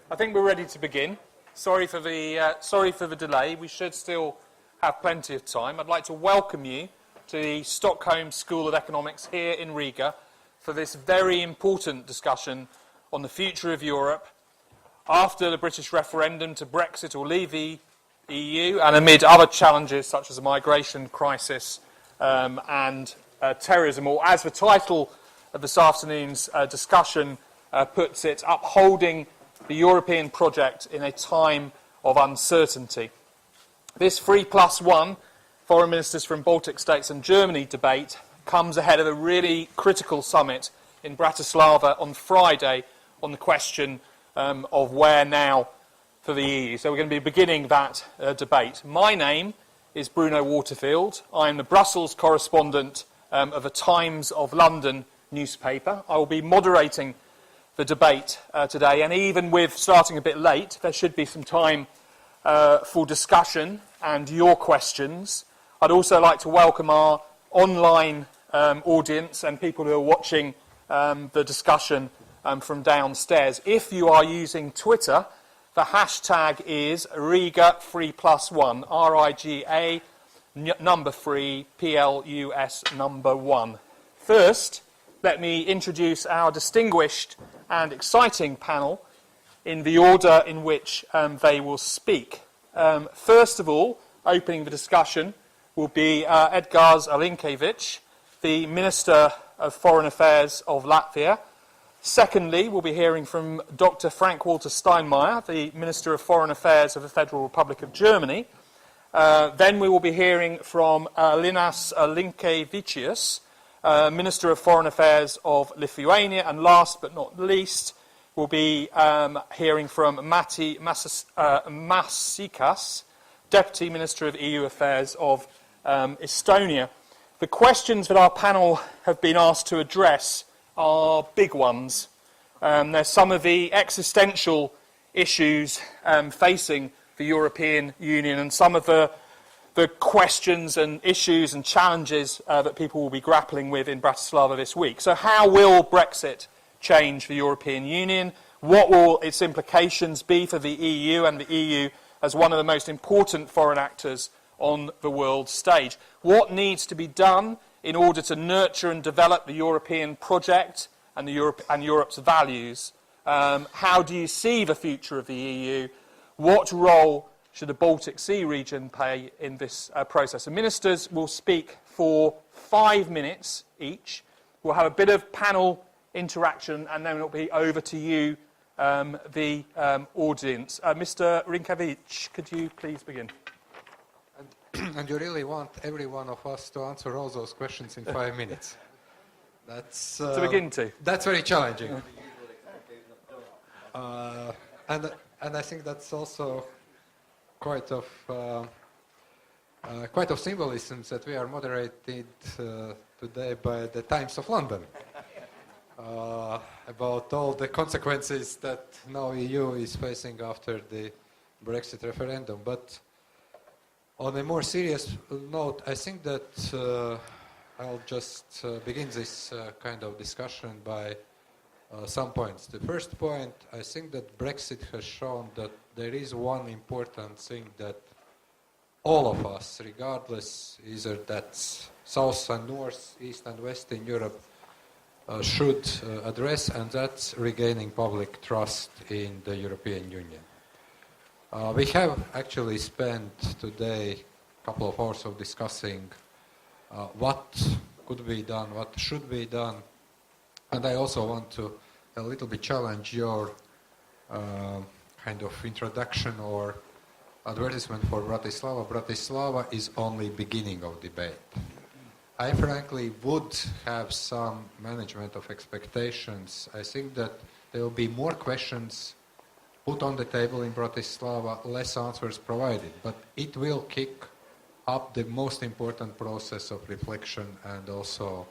I think we're ready to begin. Sorry for the delay. We should still have plenty of time. I'd like to welcome you to the Stockholm School of Economics here in Riga for this very important discussion on the future of Europe after the British referendum to Brexit or leave the EU, and amid other challenges such as the migration crisis and terrorism, or as the title of this afternoon's discussion puts it, upholding the European project in a time of uncertainty. This 3+1 foreign ministers from Baltic states and Germany debate comes ahead of a really critical summit in Bratislava on Friday on the question of where now for the EU. So we're going to be beginning that debate. My name is Bruno Waterfield. I am the Brussels correspondent of the Times of London newspaper. I will be moderating the debate today, and even with starting a bit late, there should be some time for discussion and your questions. I'd also like to welcome our online audience and people who are watching the discussion from downstairs. If you are using Twitter, the hashtag is Riga3+1, R-I-G-A, number 3, P-L-U-S, number 1. First, let me introduce our distinguished and exciting panel in the order in which they will speak. First of all, opening the discussion will be Edgars Alinkevič, the Minister of Foreign Affairs of Latvia. Secondly, we'll be hearing from Dr. Frank-Walter Steinmeier, the Minister of Foreign Affairs of the Federal Republic of Germany. Then we will be hearing from Linas Linkevicius, Minister of Foreign Affairs of Lithuania, and last but not least, we'll be hearing from Matti Masikas, Deputy Minister of EU Affairs of Estonia. The questions that our panel have been asked to address are big ones. There's some of the existential issues facing the European Union, and some of the questions and issues and challenges that people will be grappling with in Bratislava this week. So how will Brexit change the European Union? What will its implications be for the EU and the EU as one of the most important foreign actors on the world stage? What needs to be done in order to nurture and develop the European project and Europe's values? How do you see the future of the EU? What role should the Baltic Sea region play in this process? The ministers will speak for 5 minutes each. We'll have a bit of panel interaction, and then it'll be over to you, the audience. Mr. Rinkevic, could you please begin? And you really want every one of us to answer all those questions in 5 minutes? That's to begin to. That's very challenging. And I think that's also quite of symbolism that we are moderated today by the Times of London about all the consequences that now EU is facing after the Brexit referendum. But on a more serious note, I think that I'll just begin this kind of discussion by some points. The first point, I think that Brexit has shown that there is one important thing that all of us, regardless either that's South and North, East and West in Europe, should address, and that's regaining public trust in the European Union. We have actually spent today a couple of hours of discussing what could be done, what should be done, and I also want to a little bit challenge your kind of introduction or advertisement for Bratislava. Bratislava is only beginning of debate. I frankly would have some management of expectations. I think that there will be more questions put on the table in Bratislava, less answers provided, but it will kick up the most important process of reflection and also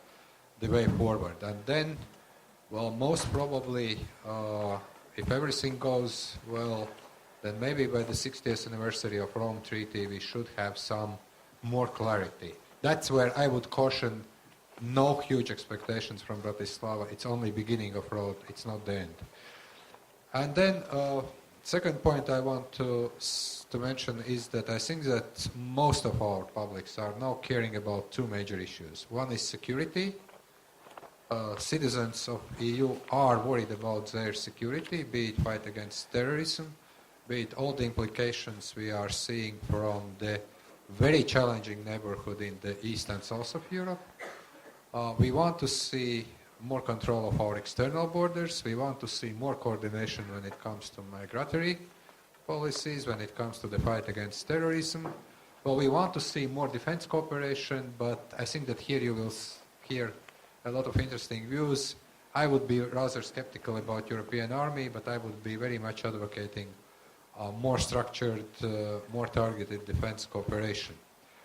the way forward. And then, well, most probably, if everything goes well, then maybe by the 60th anniversary of Rome Treaty, we should have some more clarity. That's where I would caution no huge expectations from Bratislava. It's only beginning of road. It's not the end. And then Second point I want to mention is that I think that most of our publics are now caring about two major issues. One is security. Citizens of EU are worried about their security, be it fight against terrorism, be it all the implications we are seeing from the very challenging neighborhood in the east and south of Europe. We want to see more control of our external borders. We want to see more coordination when it comes to migratory policies, when it comes to the fight against terrorism. Well, we want to see more defense cooperation, but I think that here you will hear a lot of interesting views. I would be rather skeptical about European army, but I would be very much advocating more structured, more targeted defense cooperation.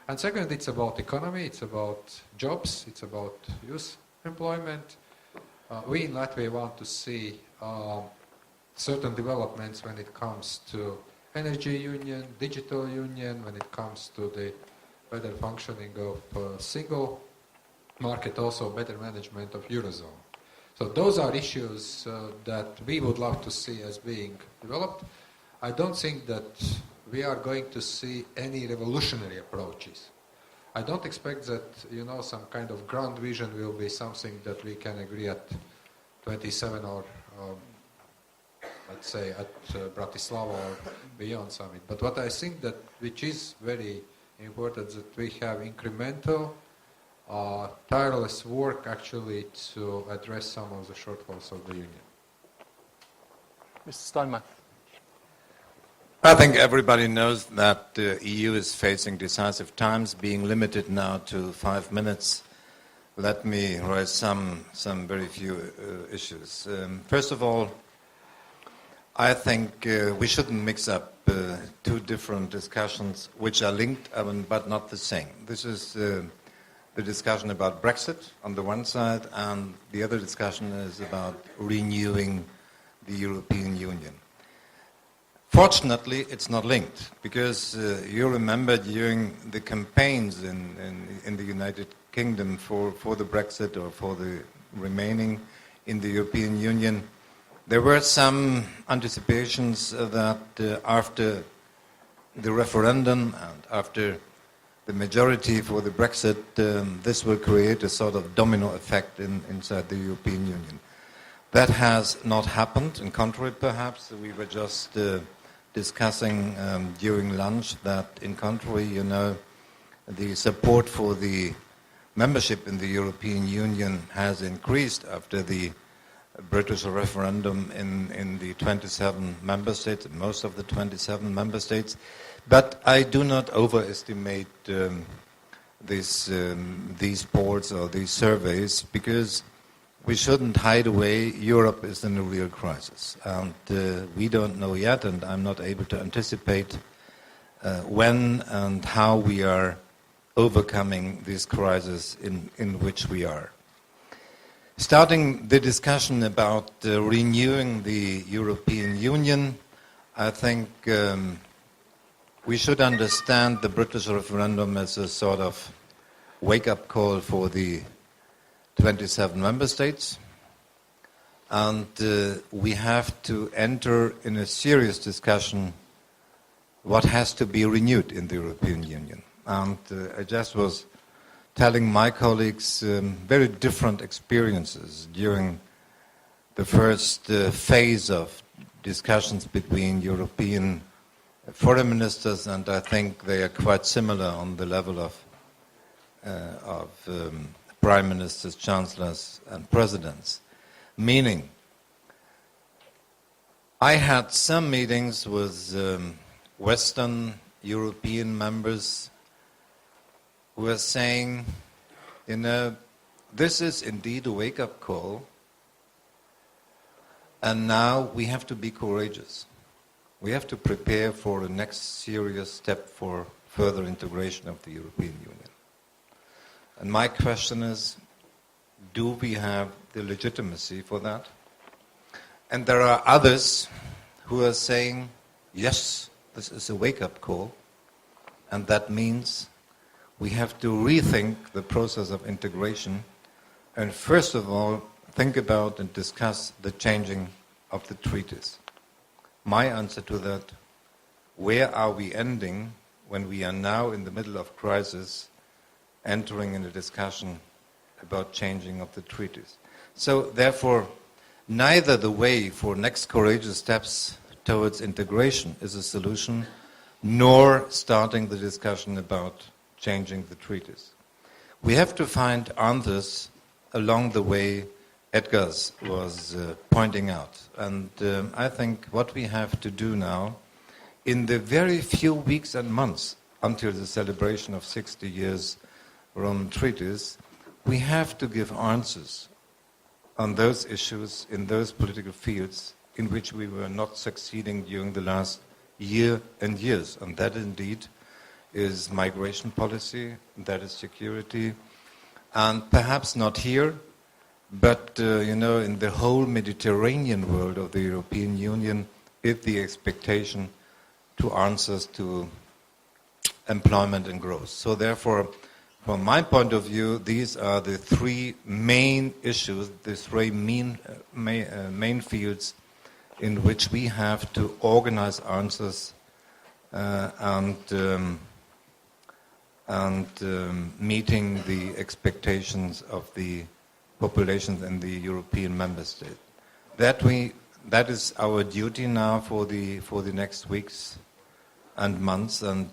And second, it's about economy, it's about jobs, it's about youth employment. We in Latvia want to see certain developments when it comes to energy union, digital union, when it comes to the better functioning of single market, also better management of Eurozone. So those are issues that we would love to see as being developed. I don't think that we are going to see any revolutionary approaches. I don't expect that, some kind of grand vision will be something that we can agree at 27 or, let's say, at Bratislava or beyond summit. But what I think that, which is very important, that we have incremental, tireless work actually to address some of the shortfalls of the Union. Mr. Steinmeier. I think everybody knows that the EU is facing decisive times, being limited now to 5 minutes. Let me raise some very few issues. First of all, I think we shouldn't mix up two different discussions which are linked but not the same. This is the discussion about Brexit on the one side, and the other discussion is about renewing the European Union. Fortunately, it's not linked, because you remember during the campaigns in the United Kingdom for the Brexit or for the remaining in the European Union, there were some anticipations that after the referendum and after the majority for the Brexit, this will create a sort of domino effect inside the European Union. That has not happened. In contrary, perhaps, we were just discussing during lunch that in contrary, the support for the membership in the European Union has increased after the British referendum in the 27 member states, most of the 27 member states. But I do not overestimate these polls or these surveys, because we shouldn't hide away. Europe is in a real crisis, and we don't know yet, and I'm not able to anticipate when and how we are overcoming this crisis in which we are. Starting the discussion about renewing the European Union, I think we should understand the British referendum as a sort of wake-up call for the 27 member states, and we have to enter in a serious discussion what has to be renewed in the European Union. And I just was telling my colleagues very different experiences during the first phase of discussions between European foreign ministers, and I think they are quite similar on the level of prime ministers, chancellors, and presidents. Meaning, I had some meetings with Western European members who are saying, this is indeed a wake-up call, and now we have to be courageous. We have to prepare for the next serious step for further integration of the European Union. And my question is, do we have the legitimacy for that? And there are others who are saying, yes, this is a wake-up call, and that means we have to rethink the process of integration, and first of all, think about and discuss the changing of the treaties. my answer to that, where are we ending when we are now in the middle of crisis, entering in a discussion about changing of the treaties? So therefore, neither the way for next courageous steps towards integration is a solution, nor starting the discussion about changing the treaties. We have to find answers along the way Edgar's was pointing out. And I think what we have to do now, in the very few weeks and months until the celebration of 60 years Roman treaties, we have to give answers on those issues in those political fields in which we were not succeeding during the last year and years. And that indeed is migration policy, that is security, and perhaps not here, but in the whole Mediterranean world of the European Union, is the expectation to answers to employment and growth. So therefore, from my point of view, these are the three main issues, the three main fields in which we have to organize answers and meeting the expectations of the populations in the European member state. That is our duty now for the next weeks and months, and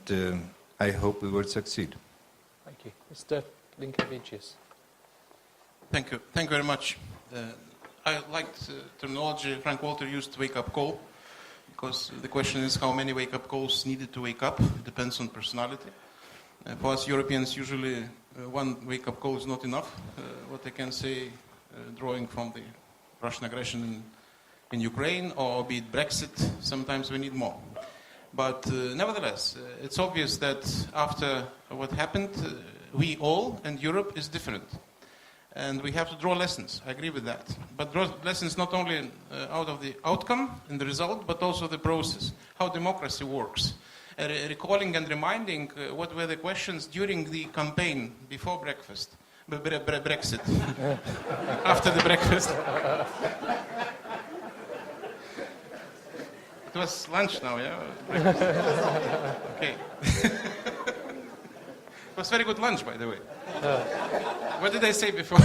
I hope we will succeed. Thank you. Mr. Linkevicius. Thank you. Thank you very much. I liked terminology Frank Walter used, wake-up call, because the question is how many wake-up calls needed to wake up. It depends on personality. For us Europeans, usually one wake-up call is not enough. What I can say, drawing from the Russian aggression in Ukraine, or be it Brexit, sometimes we need more. But nevertheless, it's obvious that after what happened, we all, and Europe is different. And we have to draw lessons. I agree with that. But draw lessons not only out of the outcome and the result, but also the process, how democracy works. Recalling and reminding what were the questions during the campaign before breakfast, Brexit, after the breakfast. It was lunch now, yeah? Okay. It was very good lunch, by the way. What did I say before?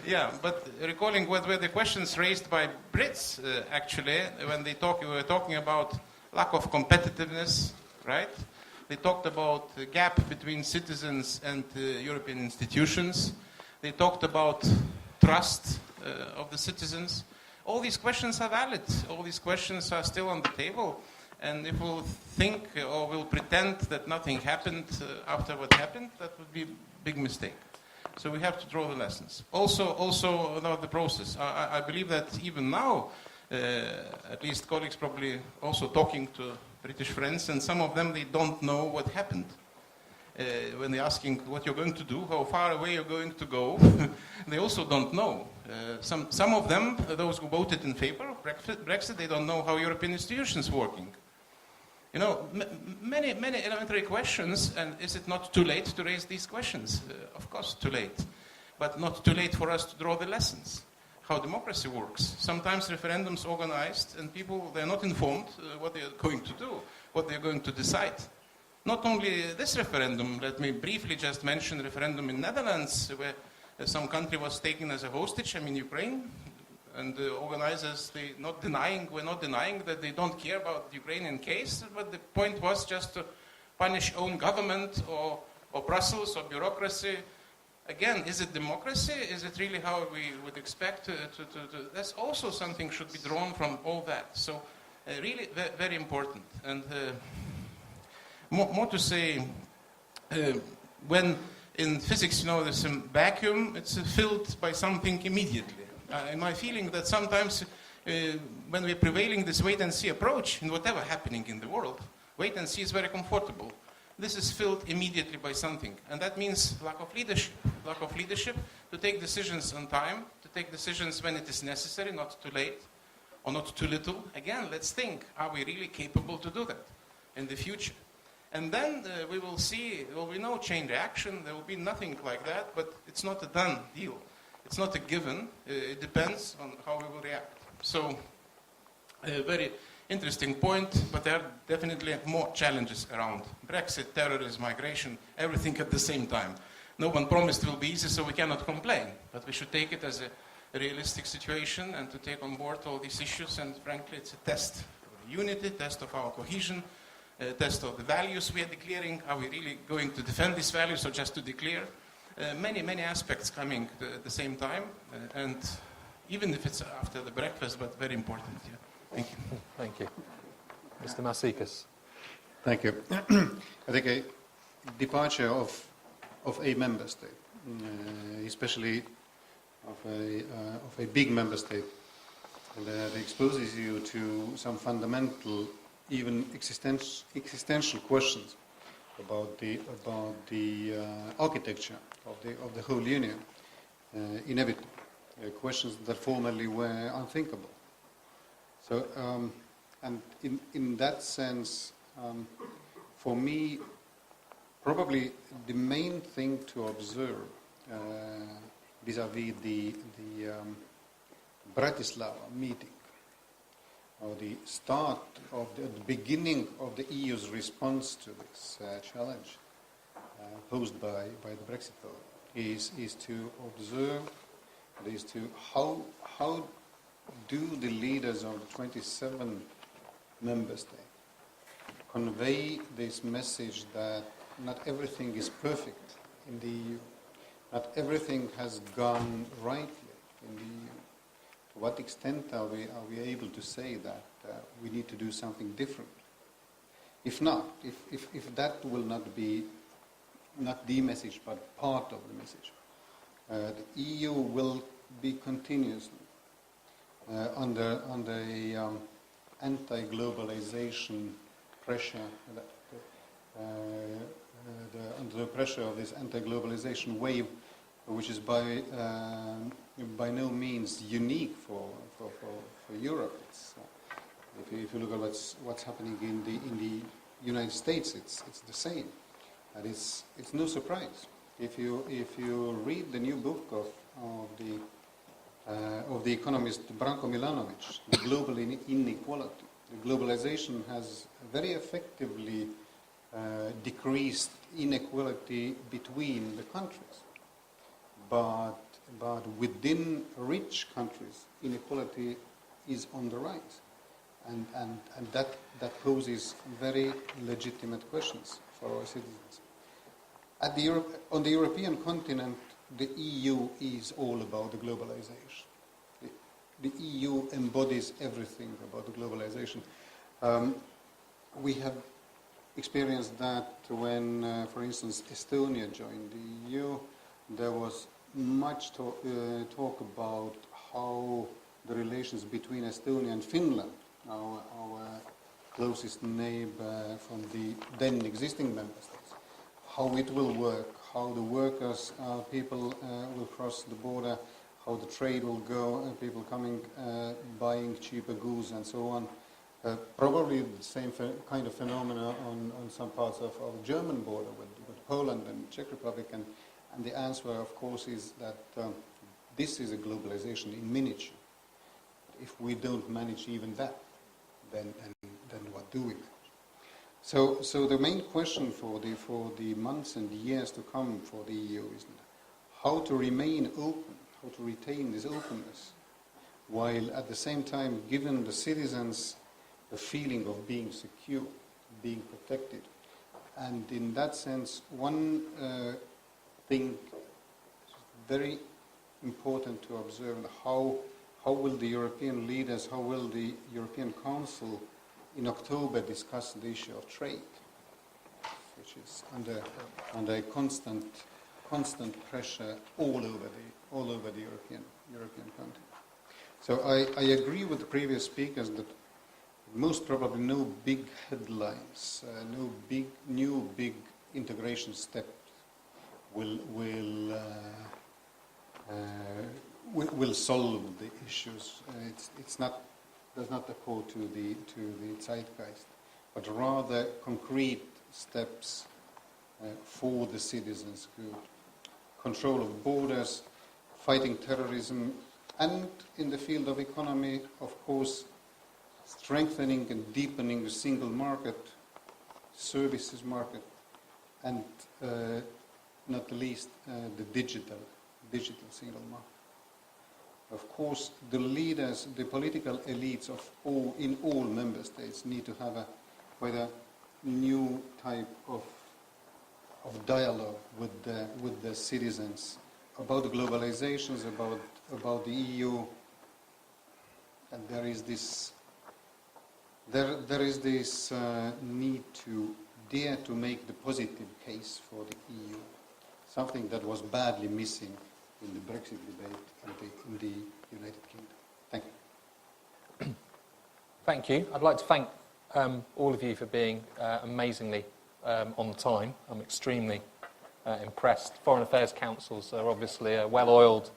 Yeah, but recalling what were the questions raised by Brits, actually, when we were talking about lack of competitiveness, right? They talked about the gap between citizens and European institutions. They talked about trust of the citizens. All these questions are valid. All these questions are still on the table. And if we'll think or we'll pretend that nothing happened after what happened, that would be a big mistake. So we have to draw the lessons. Also about the process. I believe that even now, at least colleagues probably also talking to British friends, and some of them, they don't know what happened. When they're asking what you're going to do, how far away you're going to go, they also don't know. Some of them, those who voted in favor of Brexit, they don't know how European institutions working. You know, many elementary questions, and is it not too late to raise these questions? Of course, too late. But not too late for us to draw the lessons, how democracy works. Sometimes referendums organized, and people, they're not informed what they're going to do, what they're going to decide. Not only this referendum, let me briefly just mention the referendum in Netherlands, where some country was taken as a hostage, Ukraine, and the organizers, we're not denying that they don't care about the Ukrainian case, but the point was just to punish own government or Brussels or bureaucracy. Again, is it democracy? Is it really how we would expect to that's also something should be drawn from all that. So really very important. And more to say, when in physics, there's a vacuum, it's filled by something immediately. And my feeling that sometimes when we're prevailing this wait-and-see approach in whatever happening in the world, wait-and-see is very comfortable. This is filled immediately by something. And that means lack of leadership to take decisions on time, to take decisions when it is necessary, not too late or not too little. Again, let's think, are we really capable to do that in the future? And then we will see, there will be no chain reaction, there will be nothing like that, but it's not a done deal. It's not a given. It depends on how we will react. So A very interesting point, but there are definitely more challenges around. Brexit, terrorism, migration, everything at the same time. No one promised it will be easy, so we cannot complain. But we should take it as a realistic situation and to take on board all these issues. And frankly, it's a test of unity, test of our cohesion, test of the values we are declaring. Are we really going to defend these values or just to declare? Many aspects coming at the same time. And even if it's after the breakfast, but very important. Yeah. Thank you. Thank you. Mr. Masikas. Thank you. I think a departure of a member state, especially of a big member state, that exposes you to some fundamental, even existential questions about the architecture of the whole union, inevitably, questions that formerly were unthinkable. So, and in that sense, for me, probably the main thing to observe vis-à-vis the Bratislava meeting, or the start of the beginning of the EU's response to this challenge posed by the Brexit vote, is to observe, is to how do the leaders of the 27 member states convey this message that not everything is perfect in the EU, not everything has gone rightly in the EU. To what extent are we able to say that we need to do something different? If not, if that will not be not the message but part of the message, the EU will be continuously under anti-globalization pressure, under the pressure of this anti-globalization wave, which is by no means unique for Europe. It's, if you look at what's happening in the United States, it's the same, and it's no surprise. If you read the new book of the economist Branko Milanovic, The Global Inequality, the globalization has very effectively decreased inequality between the countries, but within rich countries, inequality is on the rise, and that poses very legitimate questions for our citizens. On the European continent, the EU is all about the globalization. The EU embodies everything about the globalization. We have experienced that when, for instance, Estonia joined the EU. There was much talk about how the relations between Estonia and Finland, our closest neighbor from the then existing member states, how it will work, how the workers, people will cross the border, how the trade will go, people coming, buying cheaper goods and so on. Probably the same kind of phenomena on some parts of the German border with Poland and Czech Republic. And the answer, of course, is that this is a globalization in miniature. If we don't manage even that, then what do we manage? So the main question for the months and years to come for the EU is how to remain open, how to retain this openness, while at the same time giving the citizens the feeling of being secure, being protected. And in that sense, one thing very important to observe, how will the European leaders, how will the European Council in October discuss the issue of trade, which is under constant pressure all over the European continent. So I agree with the previous speakers that most probably no big headlines, no new big integration steps will solve the issues. Does not accord to the zeitgeist, but rather concrete steps for the citizens' good. Control of borders, fighting terrorism, and in the field of economy, of course, strengthening and deepening the single market, services market, and not least the digital single market. Of course, the leaders, the political elites in all member states need to have quite a new type of dialogue with the citizens about the globalizations, about the EU, and there is this need to dare to make the positive case for the EU, something that was badly missing in the Brexit debate in the United Kingdom. Thank you. Thank you. I'd like to thank all of you for being amazingly on time. I'm extremely impressed. Foreign Affairs Councils are obviously a well-oiled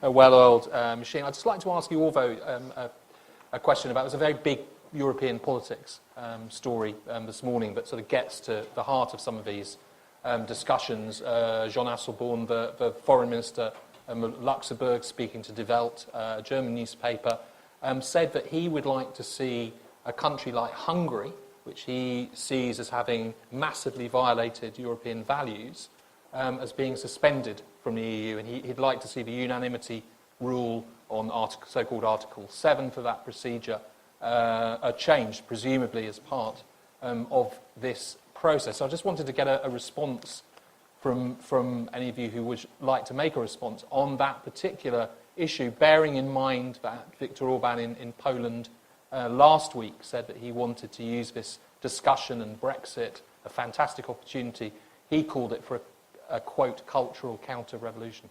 machine. I'd just like to ask you all, though, a question about, it was a very big European politics story this morning that sort of gets to the heart of some of these discussions. Jean Asselborn, the foreign minister of Luxembourg, speaking to Die Welt, a German newspaper, said that he would like to see a country like Hungary, which he sees as having massively violated European values, as being suspended from the EU, and he'd like to see the unanimity rule on so-called Article 7 for that procedure changed, presumably as part of this process. So I just wanted to get a response from any of you who would like to make a response on that particular issue, bearing in mind that Viktor Orban in Poland last week said that he wanted to use this discussion and Brexit, a fantastic opportunity. He called it for a quote, cultural counter-revolution.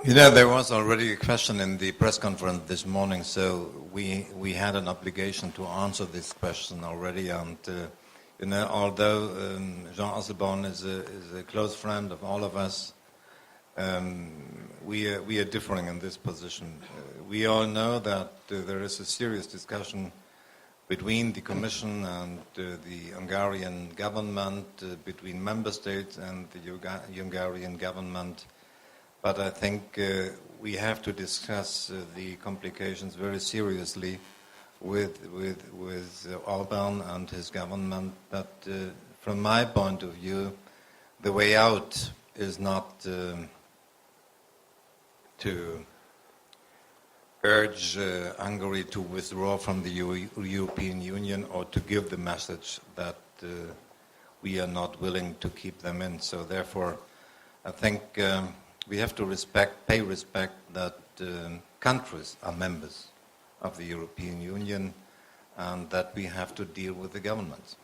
You know, there was already a question in the press conference this morning, so we had an obligation to answer this question already. And you know, although Jean Asselborn is a close friend of all of us, we are differing in this position. We all know that there is a serious discussion between the Commission and the Hungarian government, between member states and the Hungarian government. But I think we have to discuss the complications very seriously with Orban and his government. But from my point of view, the way out is not to urge Hungary to withdraw from the European Union or to give the message that we are not willing to keep them in. So therefore, I think we have to pay respect that countries are members of the European Union and that we have to deal with the governments.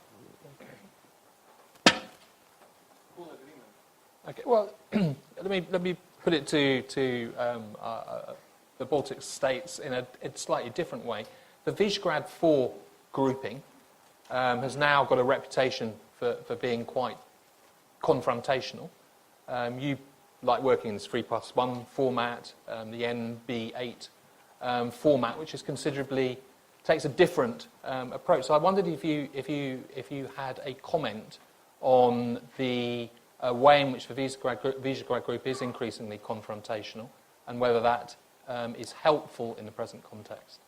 Okay. Well, let me put it to the Baltic states in a slightly different way. The Visegrad 4 grouping has now got a reputation for being quite confrontational. You like working in this 3+1 format, the NB8 format, which is takes a different approach. So I wondered if you had a comment on the way in which the Visegrad group is increasingly confrontational, and whether that is helpful in the present context.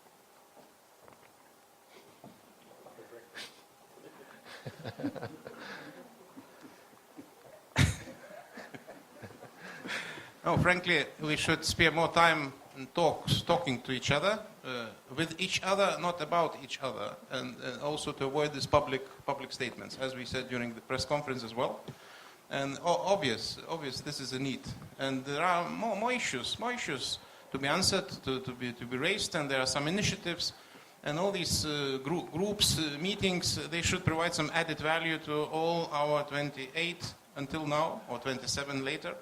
No, frankly, we should spare more time in talking to each other, with each other, not about each other, and also to avoid these public statements, as we said during the press conference as well. And obvious, this is a need, and there are more issues to be answered, to be raised, and there are some initiatives, and all these groups, meetings, they should provide some added value to all our 28 until now, or 27 later.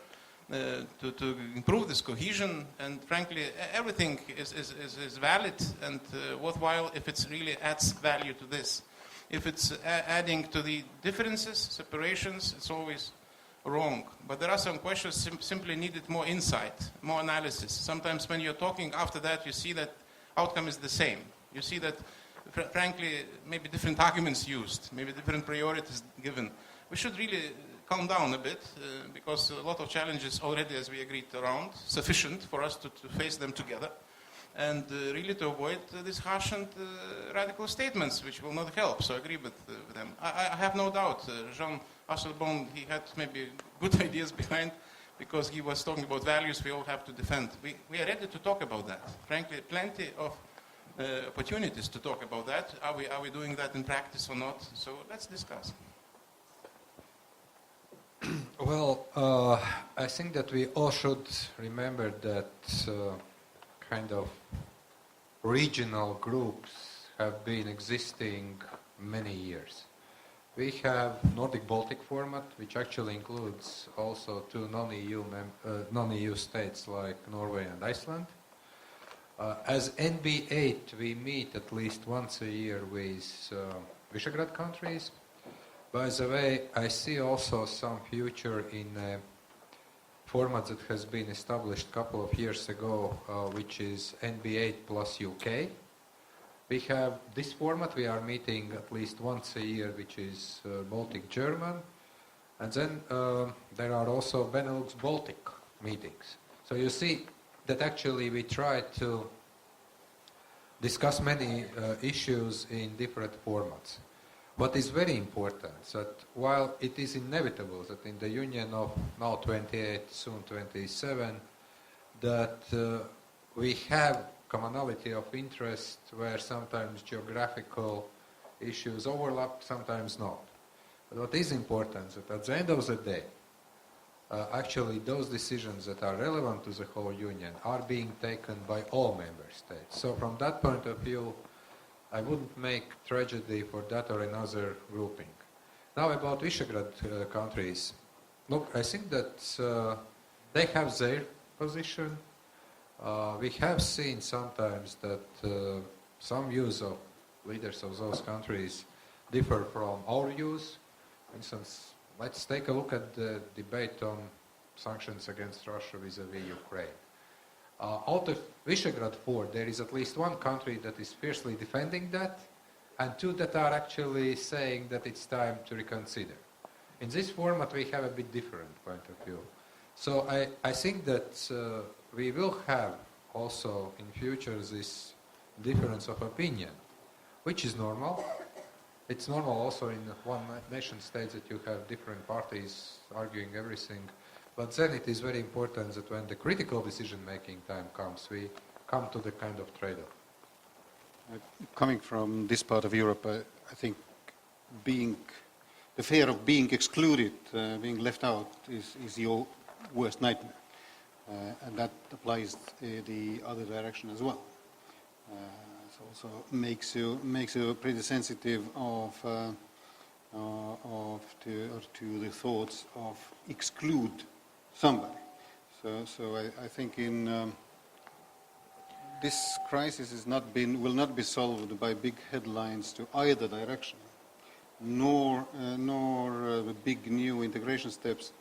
To improve this cohesion, and frankly, everything is valid and worthwhile if it really adds value to this. If it's adding to the differences, separations, it's always wrong. But there are some questions simply needed more insight, more analysis. Sometimes when you're talking after that, you see that outcome is the same. You see that, frankly, maybe different arguments used, maybe different priorities given. We should really calm down a bit because a lot of challenges already, as we agreed, around sufficient for us to face them together, and really to avoid these harsh and radical statements which will not help. So I agree with them. I have no doubt Jean Asselborn, he had maybe good ideas behind, because he was talking about values we all have to defend. We are ready to talk about that. Frankly, plenty of opportunities to talk about that. Are we doing that in practice or not? So let's discuss. Well, I think that we all should remember that kind of regional groups have been existing many years. We have Nordic-Baltic format, which actually includes also two non-EU states like Norway and Iceland. As NB8, we meet at least once a year with Visegrad countries. By the way, I see also some future in a format that has been established a couple of years ago, which is NB8 plus UK. We have this format, we are meeting at least once a year, which is Baltic German. And then there are also Benelux Baltic meetings. So you see that actually we try to discuss many issues in different formats. What is very important is that while it is inevitable that in the union of now 28, soon 27, that we have commonality of interest where sometimes geographical issues overlap, sometimes not. But what is important is that at the end of the day, actually those decisions that are relevant to the whole union are being taken by all member states. So from that point of view, I wouldn't make tragedy for that or another grouping. Now about Visegrad countries, look, I think that they have their position. We have seen sometimes that some views of leaders of those countries differ from our views. For instance, let's take a look at the debate on sanctions against Russia vis-à-vis Ukraine. Out of Visegrad 4, there is at least one country that is fiercely defending that, and two that are actually saying that it's time to reconsider. In this format, we have a bit different point of view. So I think that we will have also in future this difference of opinion, which is normal. It's normal also in one nation state that you have different parties arguing everything. But then it is very important that when the critical decision-making time comes, we come to the kind of trade-off. Coming from this part of Europe, I think the fear of being excluded, being left out, is your worst nightmare. And that applies the other direction as well. It also makes you pretty sensitive to the thoughts of exclude somebody. So I think in this crisis will not be solved by big headlines to either direction, nor the big new integration steps,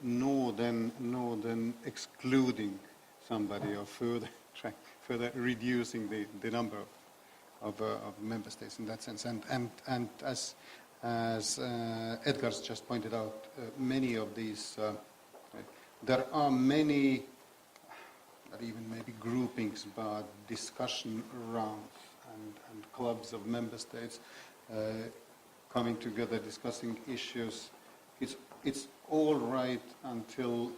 nor then excluding somebody or further reducing the number of member states in that sense. And as Edgar's just pointed out, many of these there are many, not even maybe groupings, but discussion rounds and clubs of member states coming together, discussing issues. It's all right until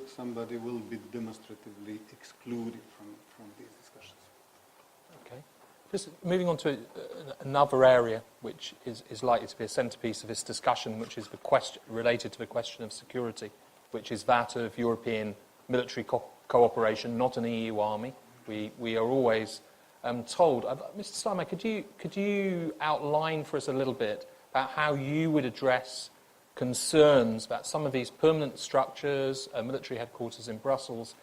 somebody will be demonstratively excluded from these discussions. Okay. Just moving on to another area which is likely to be a centrepiece of this discussion, which is the question related to the question of security, which is that of European military cooperation, not an EU army. We are always told. Mr. Steinmeier, could you outline for us a little bit about how you would address concerns that some of these permanent structures, military headquarters in Brussels,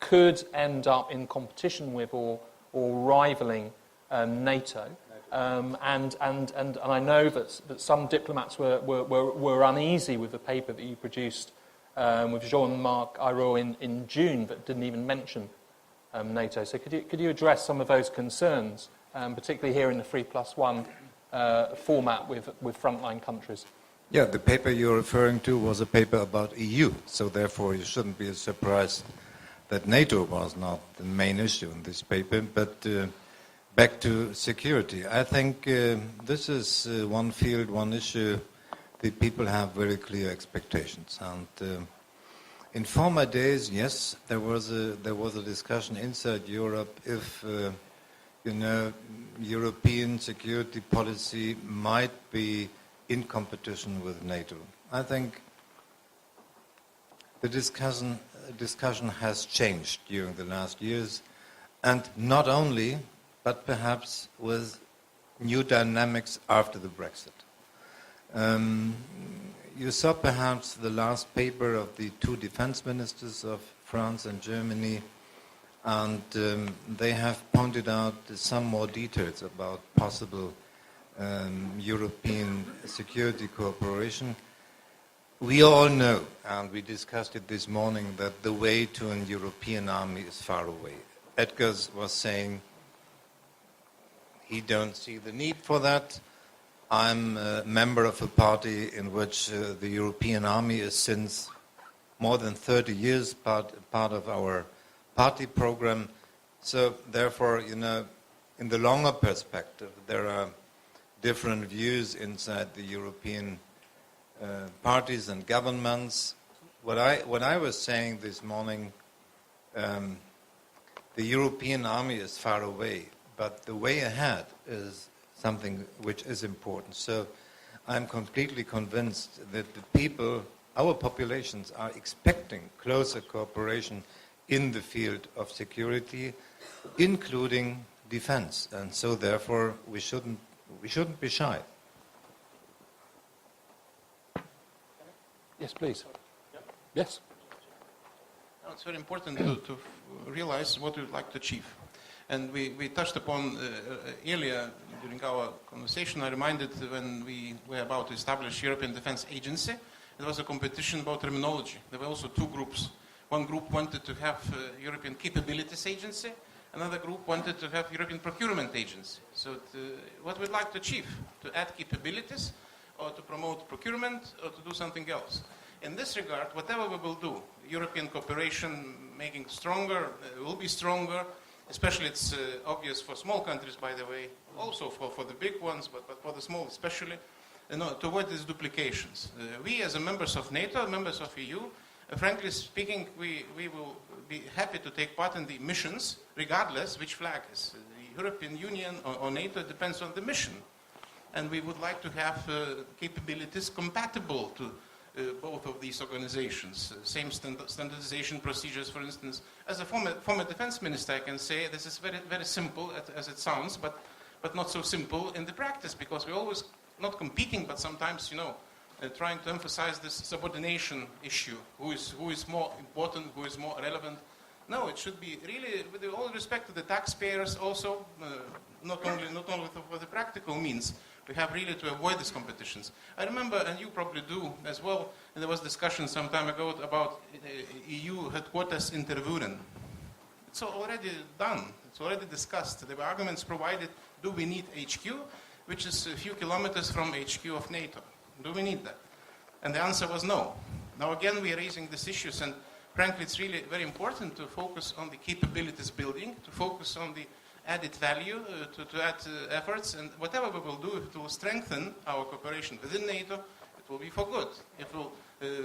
could end up in competition with or rivaling NATO? And I know that some diplomats were uneasy with the paper that you produced with Jean-Marc Ayrault in June that didn't even mention NATO. So could you address some of those concerns, particularly here in the 3+1 format with frontline countries? Yeah, the paper you're referring to was a paper about EU, so therefore you shouldn't be surprised that NATO was not the main issue in this paper. But back to security, I think this is one field, one issue. The people have very clear expectations, and in former days, yes, there was a discussion inside Europe if European security policy might be in competition with NATO. I think the discussion has changed during the last years, and not only, but perhaps with new dynamics after the Brexit. You saw perhaps the last paper of the two defense ministers of France and Germany, and they have pointed out some more details about possible European security cooperation. We all know, and we discussed it this morning, that the way to a European army is far away. Edgars was saying he don't see the need for that. I'm a member of a party in which the European army is since more than 30 years part of our party program. So therefore, in the longer perspective, there are different views inside the European parties and governments. What I was saying this morning, the European army is far away, but the way ahead is something which is important. So I'm completely convinced that the people, our populations, are expecting closer cooperation in the field of security, including defense, and so therefore we shouldn't be shy. Yes, please. Yes. Now, it's very important to realize what we would like to achieve. And we touched upon earlier during our conversation, I reminded when we were about to establish European Defence Agency, it was a competition about terminology. There were also two groups. One group wanted to have European Capabilities Agency, another group wanted to have European Procurement Agency. So what we'd like to achieve, to add capabilities, or to promote procurement, or to do something else. In this regard, whatever we will do, European cooperation making stronger, will be stronger, especially it's obvious for small countries, by the way, also for the big ones, but for the small especially, to avoid these duplications. We as members of NATO, members of EU, frankly speaking, we will be happy to take part in the missions, regardless which flag is. The European Union or NATO depends on the mission. And we would like to have capabilities compatible to both of these organizations. Same standardization procedures, for instance. As a former defense minister, I can say this is very, very simple as it sounds, but not so simple in the practice, because we're always not competing, but sometimes, trying to emphasize this subordination issue. Who is more important, who is more relevant. No, it should be really, with all respect to the taxpayers also, not only for the practical means. We have really to avoid these competitions. I remember, and you probably do as well, and there was discussion some time ago about EU headquarters in Tervuren. It's already done. It's already discussed. There were arguments provided, do we need HQ, which is a few kilometers from HQ of NATO? Do we need that? And the answer was no. Now again, we are raising these issues, and frankly, it's really very important to focus on the capabilities building, to focus on the added value, to add efforts, and whatever we will do, if it will strengthen our cooperation within NATO, it will be for good. If we'll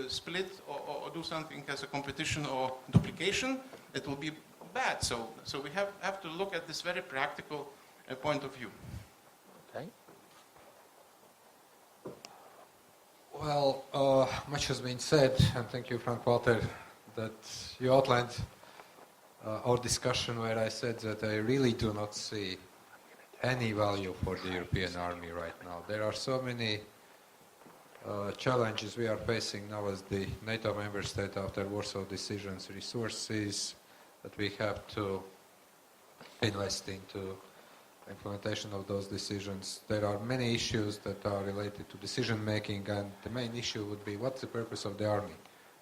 split or do something as a competition or duplication, it will be bad. So we have to look at this very practical point of view. Okay. Well, much has been said, and thank you, Frank-Walter, that you outlined our discussion where I said that I really do not see any value for the European army right now. There are so many challenges we are facing now as the NATO member state after Warsaw decisions, resources that we have to invest into implementation of those decisions. There are many issues that are related to decision making, and the main issue would be what's the purpose of the army?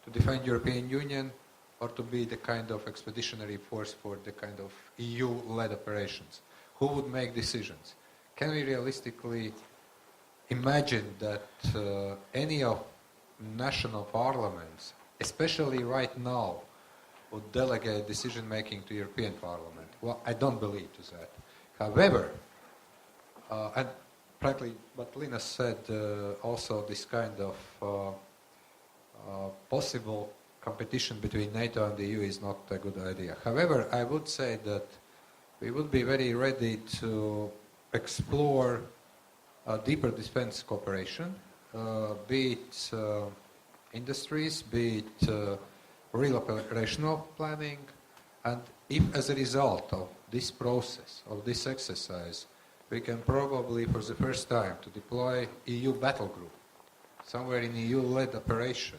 To defend European Union, or to be the kind of expeditionary force for the kind of EU-led operations? Who would make decisions? Can we realistically imagine that any of national parliaments, especially right now, would delegate decision-making to European Parliament. Well, I don't believe to that. However, and frankly, what Lina said, also this kind of possible competition between NATO and the EU is not a good idea. However, I would say that we would be very ready to explore deeper defense cooperation, be it industries, be it real operational planning, and if as a result of this process, of this exercise, we can probably for the first time to deploy EU battle group somewhere in EU-led operation.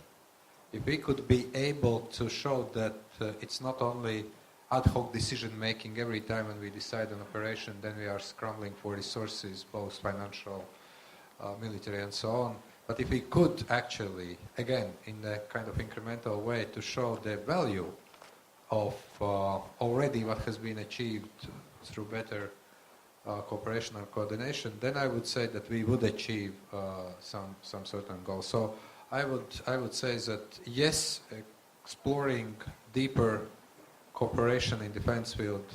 If we could be able to show that it's not only ad hoc decision making every time when we decide an operation, then we are scrambling for resources, both financial, military and so on. But if we could actually, again, in a kind of incremental way, to show the value of already what has been achieved through better cooperation and coordination, then I would say that we would achieve some certain goals. So I would say that yes, exploring deeper cooperation in defense field,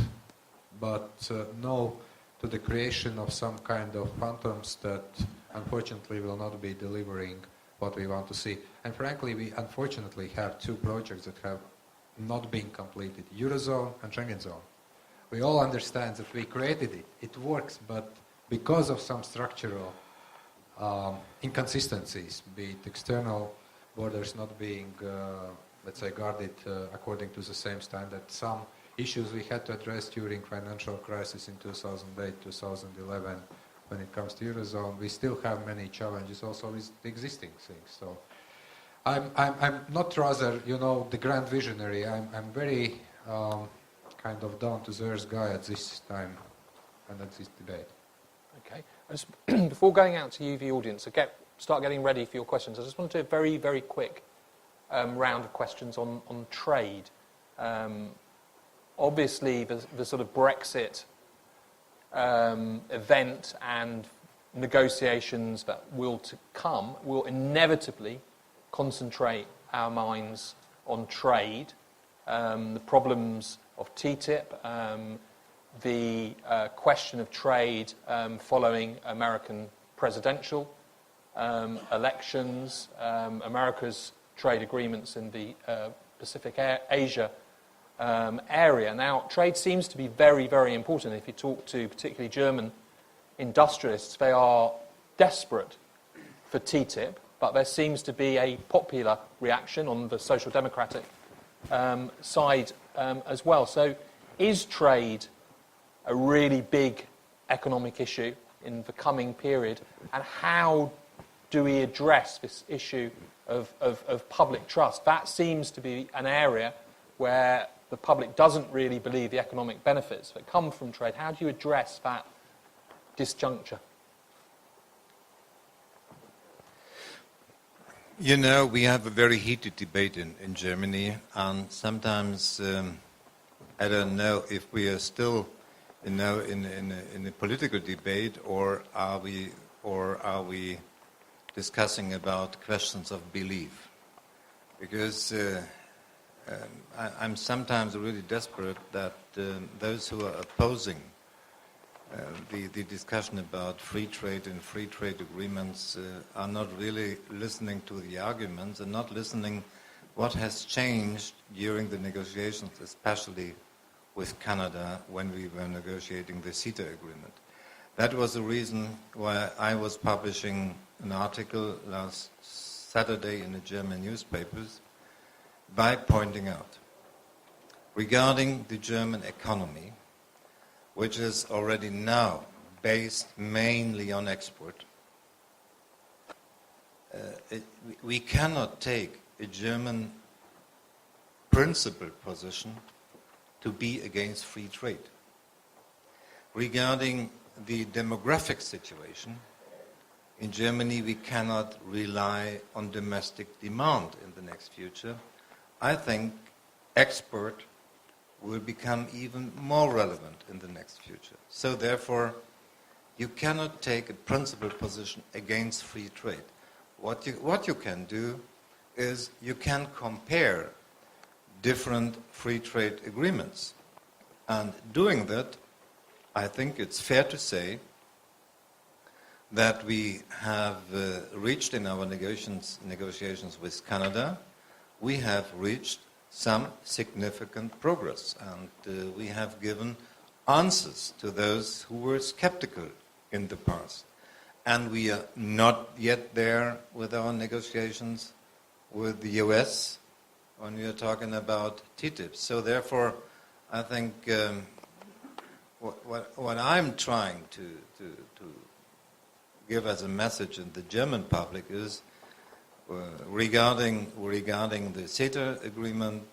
but no to the creation of some kind of phantoms that unfortunately will not be delivering what we want to see. And frankly, we unfortunately have two projects that have not been completed, Eurozone and Schengen Zone. We all understand that we created it, it works, but because of some structural inconsistencies, be it external borders not being, let's say, guarded according to the same standard, some issues we had to address during financial crisis in 2008, 2011, when it comes to Eurozone, we still have many challenges also with the existing things. So I'm not rather, the grand visionary. I'm very kind of down to the earth guy at this time and at this debate. Okay. Before going out to you, the audience, start getting ready for your questions. I just want to do a very, very quick round of questions on trade. Obviously, the sort of Brexit event and negotiations that will to come will inevitably concentrate our minds on trade, the problems of TTIP, the question of trade following American presidential elections, America's trade agreements in the Pacific Asia area. Now, trade seems to be very, very important. If you talk to particularly German industrialists, they are desperate for TTIP, but there seems to be a popular reaction on the social democratic side as well. So is trade a really big economic issue in the coming period, and how do we address this issue of public trust? That seems to be an area where the public doesn't really believe the economic benefits that come from trade. How do you address that disjuncture? We have a very heated debate in Germany, and sometimes I don't know if we are still in a political debate, or are we discussing about questions of belief? Because I'm sometimes really desperate that those who are opposing the discussion about free trade and free trade agreements are not really listening to the arguments and not listening what has changed during the negotiations, especially with Canada when we were negotiating the CETA agreement. That was the reason why I was publishing an article last Saturday in the German newspapers by pointing out, regarding the German economy, which is already now based mainly on export, we cannot take a German principled position to be against free trade. Regarding the demographic situation, in Germany we cannot rely on domestic demand in the next future. I think export will become even more relevant in the next future. So therefore, You cannot take a principled position against free trade. What you can do is you can compare different free trade agreements. And doing that, I think it's fair to say that we have reached in our negotiations with Canada, we have reached some significant progress. And we have given answers to those who were skeptical in the past. And we are not yet there with our negotiations with the US when we are talking about TTIP. So therefore, I think what I'm trying to give as a message in the German public is regarding the CETA agreement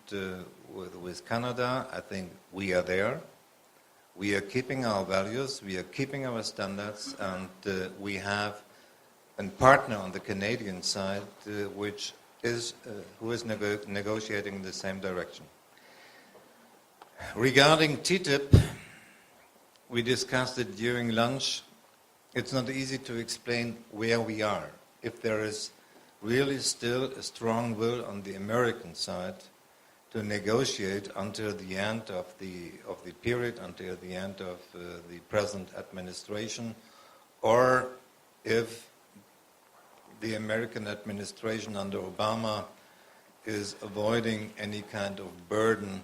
with Canada, I think we are there. We are keeping our values, we are keeping our standards, and we have a partner on the Canadian side who is negotiating in the same direction. Regarding TTIP, we discussed it during lunch. It's not easy to explain where we are. If there is really still a strong will on the American side to negotiate until the end of the period, until the end of the present administration, or if the American administration under Obama is avoiding any kind of burden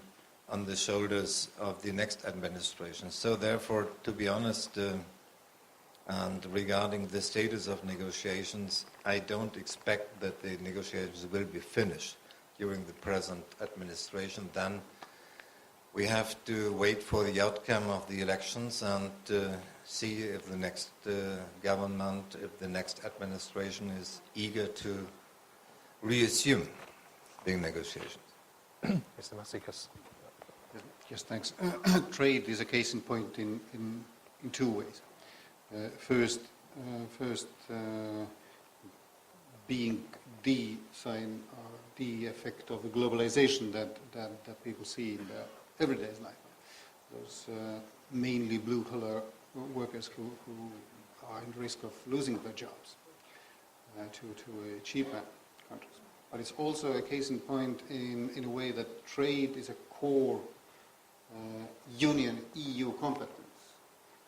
on the shoulders of the next administration. So therefore, to be honest, and regarding the status of negotiations, I don't expect that the negotiations will be finished during the present administration. Then we have to wait for the outcome of the elections and see if the next government, if the next administration is eager to reassume the negotiations. Mr. Masikas. Yes, thanks. Trade is a case in point in two ways. First, being the sign, the effect of the globalization that people see in their everyday life. Those mainly blue-collar workers who are in risk of losing their jobs to cheaper countries. But it's also a case in point in a way that trade is a core union EU competence.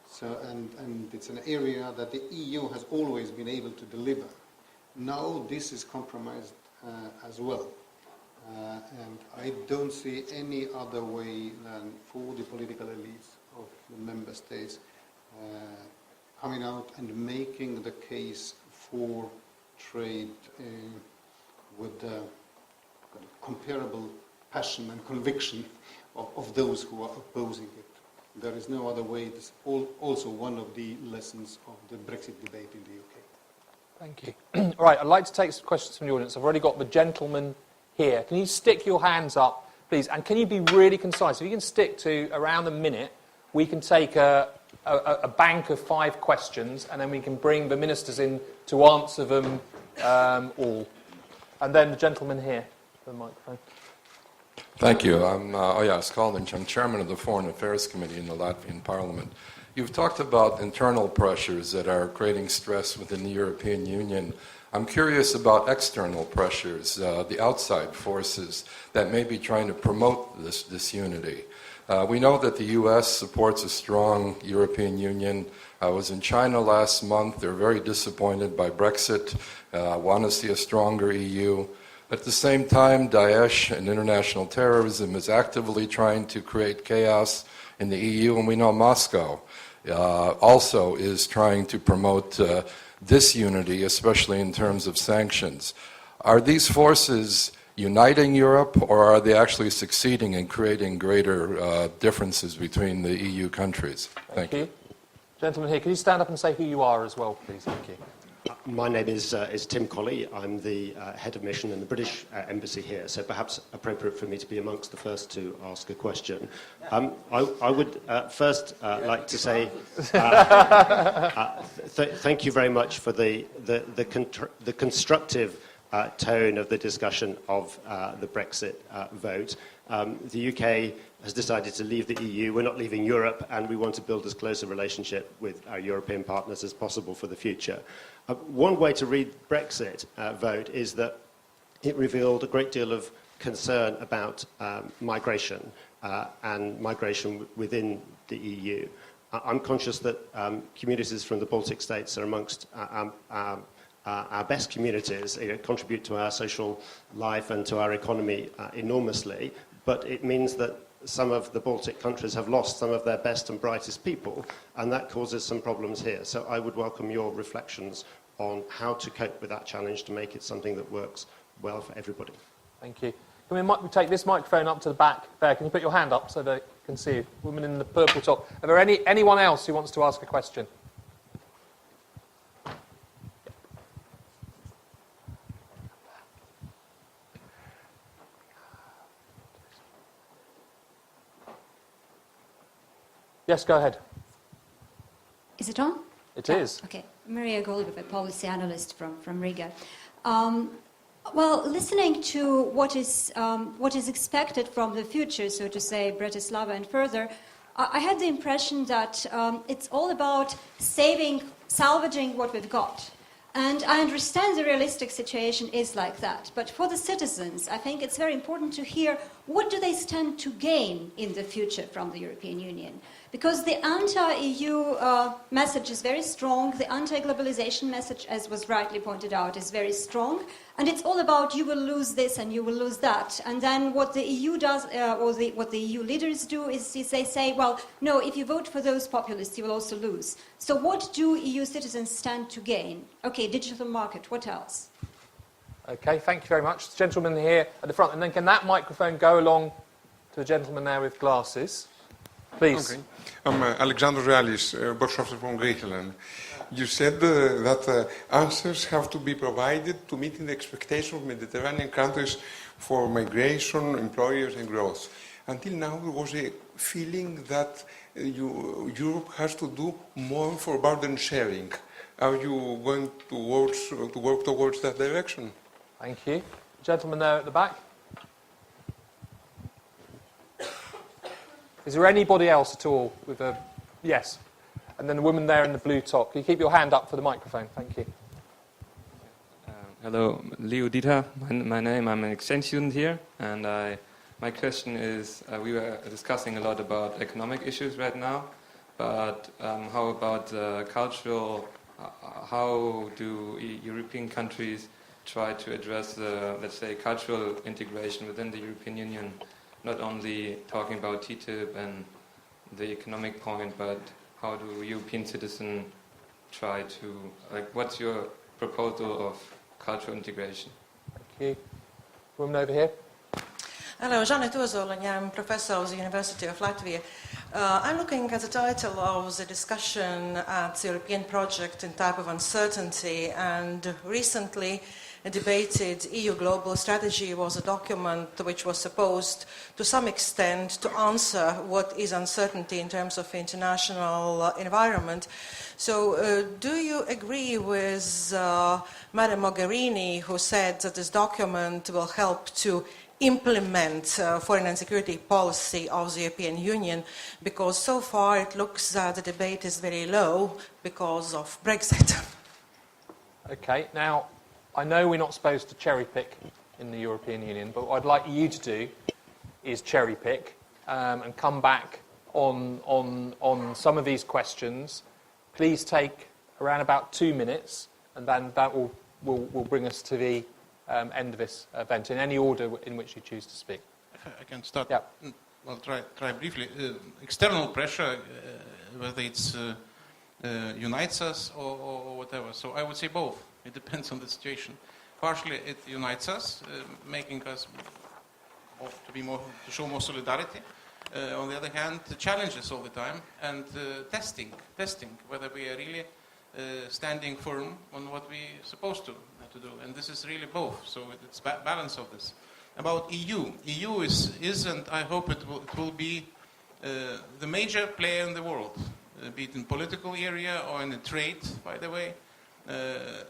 So, and it's an area that the EU has always been able to deliver. Now this is compromised as well. And I don't see any other way than for the political elites of the member states coming out and making the case for trade with comparable passion and conviction of those who are opposing it. There is no other way. It's also one of the lessons of the Brexit debate in the UK. Thank you. All right, I'd like to take some questions from the audience. I've already got the gentleman here. Can you stick your hands up, please? And can you be really concise? If you can stick to around a minute, we can take a bank of 5 questions, and then we can bring the ministers in to answer them all. And then the gentleman here, the microphone. Thank you. I'm Ojas Kalniņš. I'm chairman of the Foreign Affairs Committee in the Latvian Parliament. You've talked about internal pressures that are creating stress within the European Union. I'm curious about external pressures, the outside forces that may be trying to promote this unity. We know that the U.S. supports a strong European Union. I was in China last month. They're very disappointed by Brexit, want to see a stronger EU. At the same time, Daesh and international terrorism is actively trying to create chaos in the EU, and we know Moscow also is trying to promote disunity, especially in terms of sanctions. Are these forces uniting Europe, or are they actually succeeding in creating greater differences between the EU countries? Thank you. Gentleman here, can you stand up and say who you are as well, please? Thank you. My name is Tim Colley. I'm the head of mission in the British Embassy here, so perhaps appropriate for me to be amongst the first to ask a question. I would first like to say thank you very much for the constructive tone of the discussion of the Brexit vote. The UK has decided to leave the EU. We're not leaving Europe, and we want to build as close a relationship with our European partners as possible for the future. One way to read Brexit vote is that it revealed a great deal of concern about migration and migration within the EU. I'm conscious that communities from the Baltic states are amongst our best communities. They contribute to our social life and to our economy enormously, but it means that some of the Baltic countries have lost some of their best and brightest people, and that causes some problems here. So I would welcome your reflections on how to cope with that challenge to make it something that works well for everybody. Thank you. Can we take this microphone up to the back there? Can you put your hand up so they can see you? Woman in the purple top. Are there anyone else who wants to ask a question? Yes, go ahead. Is it on? It is. Okay. Maria Golubov, a policy analyst from Riga. Well, listening to what is expected from the future, so to say, Bratislava and further, I had the impression that it's all about salvaging what we've got. And I understand the realistic situation is like that. But for the citizens, I think it's very important to hear what do they stand to gain in the future from the European Union. Because the anti-EU message is very strong, the anti-globalization message, as was rightly pointed out, is very strong, and it's all about you will lose this and you will lose that. And then what the EU does, what the EU leaders do, is they say, well, no, if you vote for those populists, you will also lose. So what do EU citizens stand to gain? Okay, digital market, what else? Okay, thank you very much. The gentleman here at the front, and then can that microphone go along to the gentleman there with glasses? Please. Okay. I'm Alexandros Realis, broadcaster from Greenland. You said that answers have to be provided to meeting the expectations of Mediterranean countries for migration, employers and growth. Until now, there was a feeling that Europe has to do more for burden sharing. Are you going to work towards that direction? Thank you. Gentleman there at the back. Is there anybody else at all with a... Yes. And then the woman there in the blue top. Can you keep your hand up for the microphone? Thank you. Hello, Leo Dieter. My name, I'm an exchange student here. And my question is, we were discussing a lot about economic issues right now. But how about cultural... how do European countries try to address the, let's say, cultural integration within the European Union? Not only talking about TTIP and the economic point, but how do European citizens try to, what's your proposal of cultural integration? Thank you. Woman over here. Hello, Janet Uzola, I'm a professor of the University of Latvia. I'm looking at the title of the discussion at the European project in type of uncertainty, and recently a debated EU global strategy was a document which was supposed to some extent to answer what is uncertainty in terms of international environment. So do you agree with Madam Mogherini, who said that this document will help to implement foreign and security policy of the European Union, because so far it looks that the debate is very low because of Brexit? Okay, now I know we're not supposed to cherry pick in the European Union, but what I'd like you to do is cherry pick and come back on some of these questions. Please take around about 2 minutes, and then that will bring us to the end of this event in any order in which you choose to speak. If I can start. Yeah. I'll try briefly. External pressure, whether it's unites us or whatever. So I would say both. It depends on the situation. Partially, it unites us, making us to show more solidarity. On the other hand, the challenges all the time, and testing whether we are really standing firm on what we're supposed to do. And this is really both. So it's balance of this. About EU is, and I hope it will be the major player in the world, be it in political area or in the trade, by the way.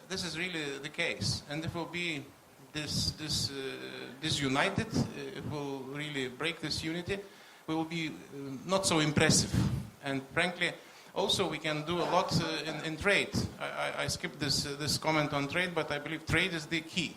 This is really the case, and it will be disunited, it will really break this unity, we will be not so impressive. And frankly, also we can do a lot in trade. I skipped this comment on trade, but I believe trade is the key.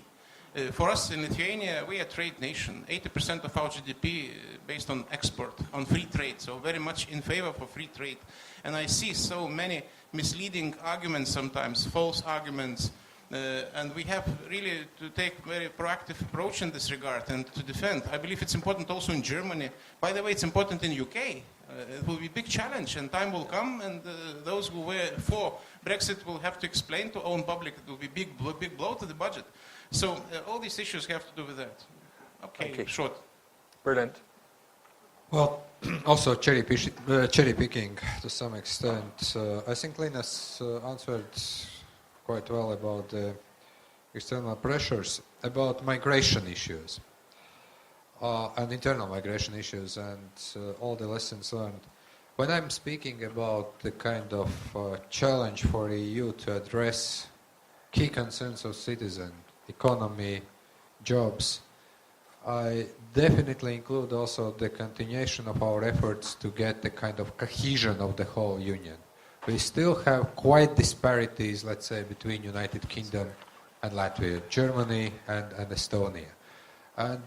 For us in Lithuania, we are a trade nation. 80% of our GDP based on export, on free trade, so very much in favor for free trade. And I see so many misleading arguments sometimes, false arguments, and we have really to take a very proactive approach in this regard and to defend. I believe it's important also in Germany. By the way, it's important in UK. It will be a big challenge, and time will come, and those who were for Brexit will have to explain to own public. It will be big blow to the budget. So all these issues have to do with that. Okay, short. Brilliant. Well, also cherry picking to some extent. I think Linus answered quite well about the external pressures, about migration issues and internal migration issues and all the lessons learned. When I'm speaking about the kind of challenge for the EU to address key concerns of citizens, economy, jobs, I definitely include also the continuation of our efforts to get the kind of cohesion of the whole Union. We still have quite disparities, let's say, between United Kingdom and Latvia, Germany and Estonia. And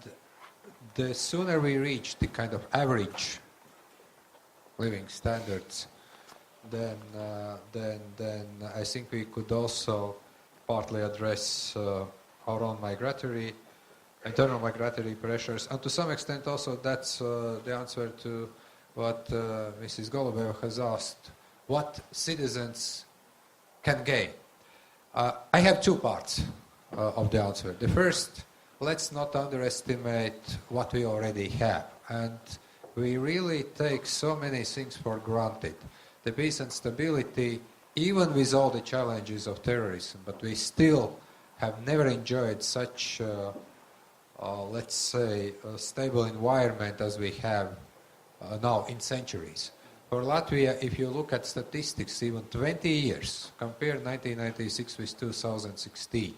the sooner we reach the kind of average living standards, then I think we could also partly address our own internal migratory pressures, and to some extent also that's the answer to what Mrs. Golubeva has asked, what citizens can gain. I have two parts of the answer. The first, let's not underestimate what we already have, and we really take so many things for granted. The peace and stability, even with all the challenges of terrorism, but we still have never enjoyed such, let's say, a stable environment as we have now in centuries. For Latvia, if you look at statistics, even 20 years, compare 1996 with 2016,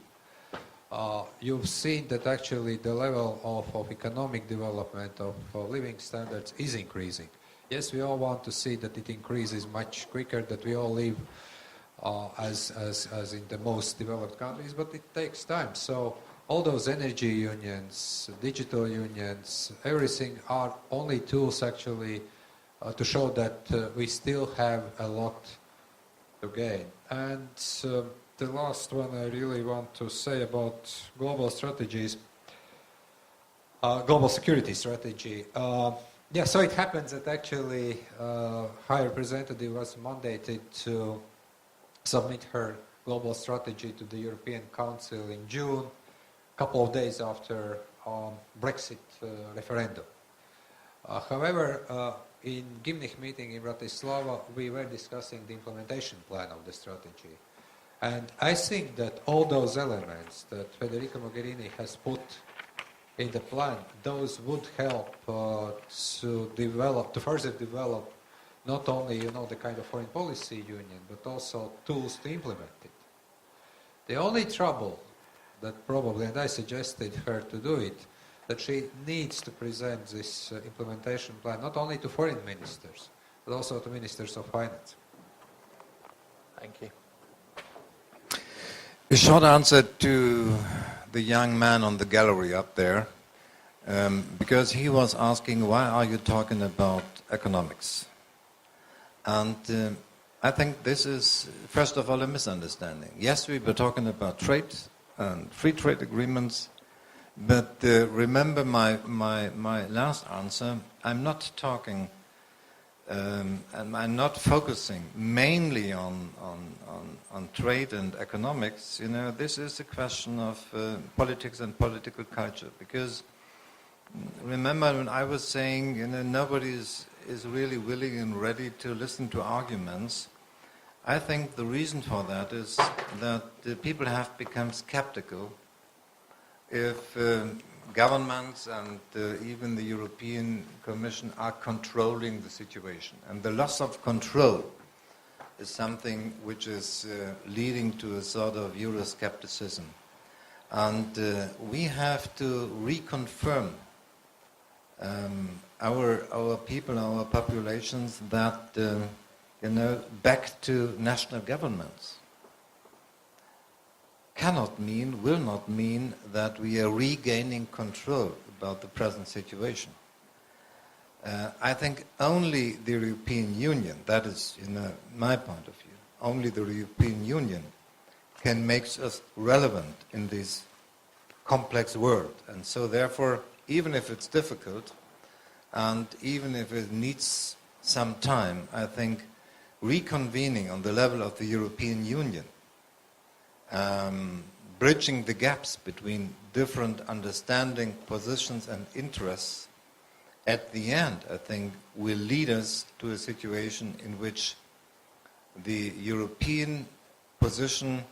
you've seen that actually the level of economic development, of living standards is increasing. Yes, we all want to see that it increases much quicker, that we all live as in the most developed countries, but it takes time. So all those energy unions, digital unions, everything are only tools actually to show that we still have a lot to gain. And the last one I really want to say about global strategies, global security strategy. Yeah, so it happens that actually High Representative was mandated to submit her global strategy to the European Council in June, a couple of days after Brexit referendum. However, in Gimnich meeting in Bratislava, we were discussing the implementation plan of the strategy. And I think that all those elements that Federica Mogherini has put in the plan, those would help to further develop not only, the kind of foreign policy union, but also tools to implement it. The only trouble that probably, and I suggested her to do it, that she needs to present this implementation plan not only to foreign ministers, but also to ministers of finance. Thank you. A short answer to the young man on the gallery up there, because he was asking, why are you talking about economics? And I think this is, first of all, a misunderstanding. Yes, we were talking about trade and free trade agreements, but remember my last answer, I'm not talking and I'm not focusing mainly on trade and economics. This is a question of politics and political culture, because remember when I was saying, nobody is really willing and ready to listen to arguments. I think the reason for that is that the people have become skeptical if governments and even the European Commission are controlling the situation. And the loss of control is something which is leading to a sort of Euroscepticism. And we have to reconfirm our people, our populations, that back to national governments will not mean that we are regaining control about the present situation. I think only the European Union, that is, my point of view, only the European Union can make us relevant in this complex world. And so therefore, even if it's difficult, and even if it needs some time, I think reconvening on the level of the European Union, bridging the gaps between different understanding, positions and interests, at the end, I think, will lead us to a situation in which the European position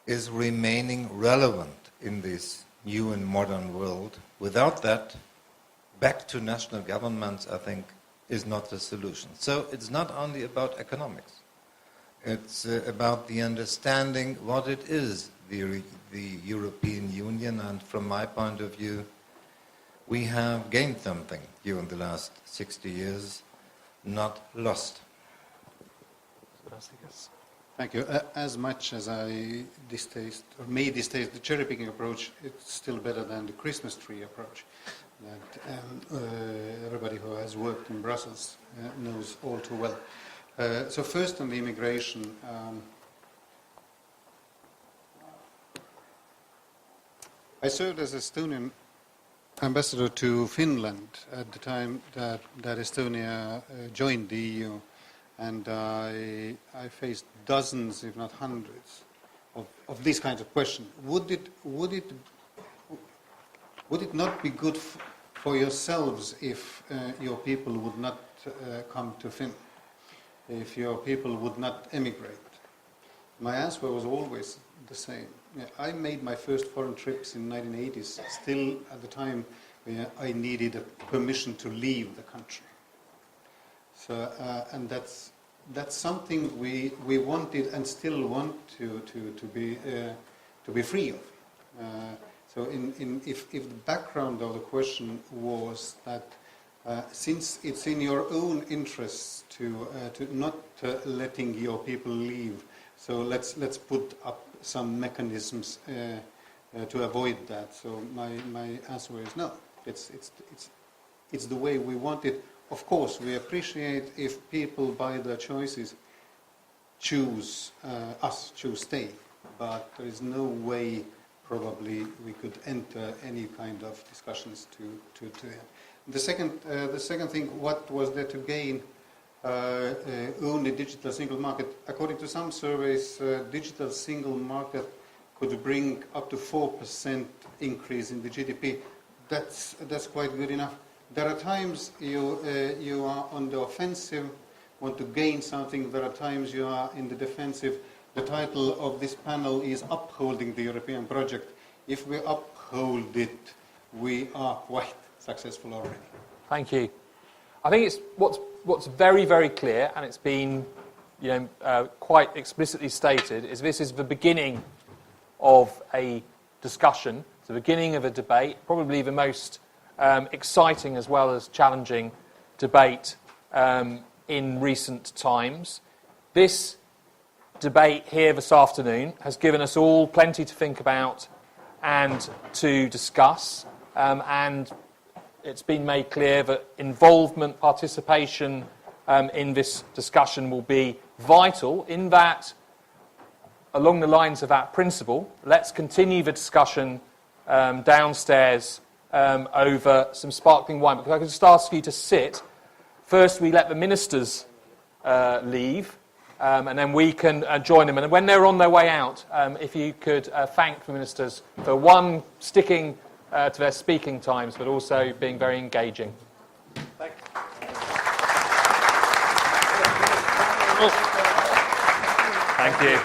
is remaining relevant in this new and modern world. Without that, back to national governments, I think, is not the solution. So it's not only about economics. It's about the understanding what it is, the European Union, and from my point of view, we have gained something during the last 60 years, not lost. Thank you. As much as I may distaste the cherry-picking approach, it's still better than the Christmas tree approach that everybody who has worked in Brussels knows all too well. So first on the immigration, I served as Estonian ambassador to Finland at the time that Estonia joined the EU. And I faced dozens, if not hundreds, of these kinds of questions. Would it not be good for yourselves if your people would not come to Finland, if your people would not emigrate? My answer was always the same. I made my first foreign trips in the 1980s, still at the time where I needed a permission to leave the country. So, and that's something we wanted and still want to be free of. So, if the background of the question was that since it's in your own interests to not letting your people leave, so let's put up some mechanisms to avoid that. So my answer is no. It's the way we want it. Of course, we appreciate if people, by their choices, choose stay, but there is no way probably we could enter any kind of discussions to end. The second thing, what was there to gain? Only digital single market. According to some surveys, digital single market could bring up to 4% increase in the GDP. That's quite good enough. There are times you are on the offensive, want to gain something. There are times you are in the defensive. The title of this panel is Upholding the European Project. If we uphold it, we are quite successful already. Thank you. I think it's what's very, very clear, and it's been quite explicitly stated, is this is the beginning of a discussion, it's the beginning of a debate, probably the most exciting as well as challenging debate in recent times. This debate here this afternoon has given us all plenty to think about and to discuss, and it's been made clear that involvement, participation in this discussion will be vital, in that, along the lines of that principle, let's continue the discussion downstairs over some sparkling wine. Because I could just ask you to sit. First, we let the ministers leave, and then we can join them. And when they're on their way out, if you could thank the ministers for, one, sticking to their speaking times, but also being very engaging. Thank you. Thank you.